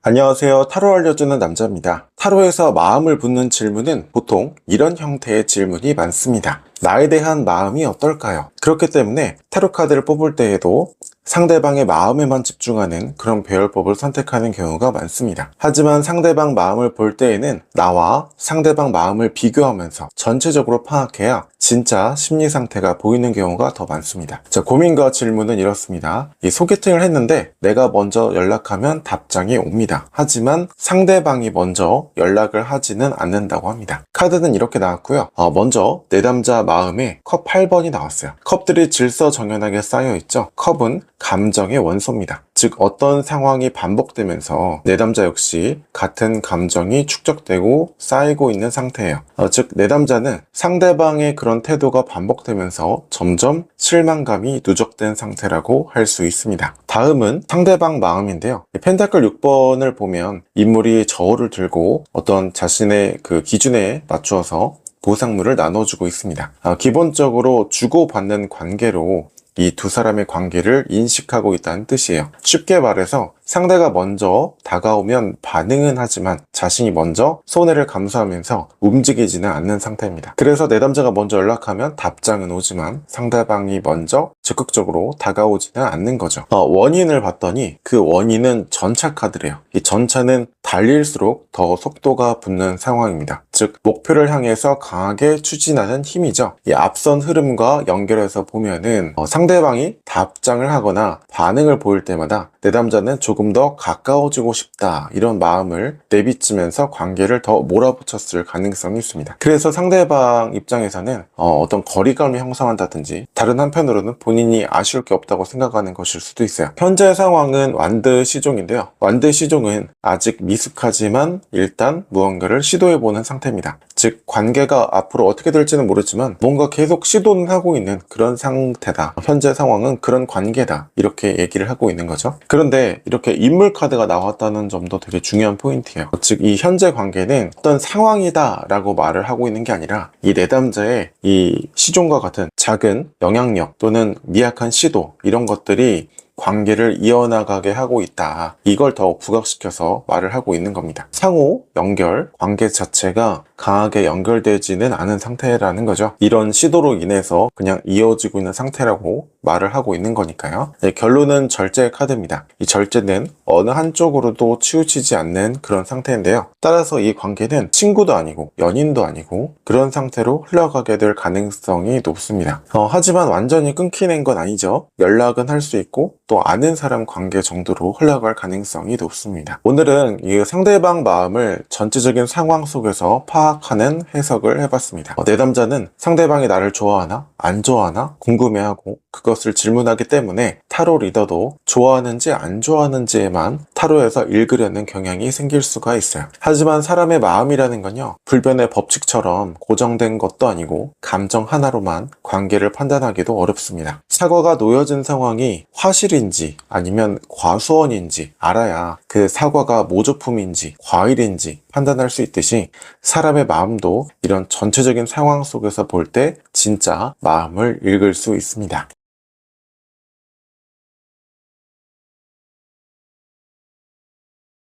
안녕하세요. 타로 알려주는 남자입니다. 타로에서 마음을 묻는 질문은 보통 이런 형태의 질문이 많습니다. 나에 대한 마음이 어떨까요? 그렇기 때문에 타로 카드를 뽑을 때에도 상대방의 마음에만 집중하는 그런 배열법을 선택하는 경우가 많습니다. 하지만 상대방 마음을 볼 때에는 나와 상대방 마음을 비교하면서 전체적으로 파악해야 진짜 심리 상태가 보이는 경우가 더 많습니다. 자, 고민과 질문은 이렇습니다. 이 소개팅을 했는데 내가 먼저 연락하면 답장이 옵니다. 하지만 상대방이 먼저 연락을 하지는 않는다고 합니다. 카드는 이렇게 나왔고요. 먼저 내담자 마음에 컵 8번이 나왔어요. 컵들이 질서정연하게 쌓여있죠. 컵은 감정의 원소입니다. 즉 어떤 상황이 반복되면서 내담자 역시 같은 감정이 축적되고 쌓이고 있는 상태예요. 즉 내담자는 상대방의 그런 태도가 반복되면서 점점 실망감이 누적된 상태라고 할 수 있습니다. 다음은 상대방 마음인데요. 펜타클 6번을 보면 인물이 저울을 들고 어떤 자신의 그 기준에 맞추어서 보상물을 나눠주고 있습니다. 기본적으로 주고받는 관계로 이 두 사람의 관계를 인식하고 있다는 뜻이에요. 쉽게 말해서 상대가 먼저 다가오면 반응은 하지만 자신이 먼저 손해를 감수하면서 움직이지는 않는 상태입니다. 그래서 내담자가 먼저 연락하면 답장은 오지만 상대방이 먼저 적극적으로 다가오지는 않는 거죠. 원인을 봤더니 그 원인은 전차 카드래요. 이 전차는 달릴수록 더 속도가 붙는 상황입니다. 즉 목표를 향해서 강하게 추진하는 힘이죠. 이 앞선 흐름과 연결해서 보면은 상대방이 답장을 하거나 반응을 보일 때마다 내담자는 조금 더 가까워지고 싶다 이런 마음을 내비치면서 관계를 더 몰아붙였을 가능성이 있습니다. 그래서 상대방 입장에서는 어떤 거리감을 형성한다든지 다른 한편으로는 본인이 아쉬울 게 없다고 생각하는 것일 수도 있어요. 현재 상황은 완드 시종인데요. 완드 시종은 아직 미숙하지만 일단 무언가를 시도해보는 상태입니다. 즉 관계가 앞으로 어떻게 될지는 모르지만 뭔가 계속 시도는 하고 있는 그런 상태다. 현재 상황은 그런 관계다. 이렇게 얘기를 하고 있는 거죠. 그런데 이렇게 인물 카드가 나왔다는 점도 되게 중요한 포인트예요. 즉 이 현재 관계는 어떤 상황이다 라고 말을 하고 있는 게 아니라 이 내담자의 이 시종과 같은 작은 영향력 또는 미약한 시도 이런 것들이 관계를 이어나가게 하고 있다. 이걸 더 부각시켜서 말을 하고 있는 겁니다. 상호 연결, 관계 자체가 강하게 연결되지는 않은 상태라는 거죠. 이런 시도로 인해서 그냥 이어지고 있는 상태라고 말을 하고 있는 거니까요. 결론은 절제 카드입니다. 이 절제는 어느 한쪽으로도 치우치지 않는 그런 상태인데요. 따라서 이 관계는 친구도 아니고 연인도 아니고 그런 상태로 흘러가게 될 가능성이 높습니다. 하지만 완전히 끊기는 건 아니죠. 연락은 할 수 있고 또 아는 사람 관계 정도로 흘러갈 가능성이 높습니다. 오늘은 이 상대방 마음을 전체적인 상황 속에서 파악하는 해석을 해봤습니다. 내담자는 상대방이 나를 좋아하나 안 좋아하나 궁금해하고 그것을 질문하기 때문에 타로 리더도 좋아하는지 안 좋아하는지에만 타로에서 읽으려는 경향이 생길 수가 있어요. 하지만 사람의 마음이라는 건요, 불변의 법칙처럼 고정된 것도 아니고 감정 하나로만 관계를 판단하기도 어렵습니다. 사과가 놓여진 상황이 화실인지 아니면 과수원인지 알아야 그 사과가 모조품인지 과일인지 판단할 수 있듯이 사람의 마음도 이런 전체적인 상황 속에서 볼 때 진짜 마음을 읽을 수 있습니다.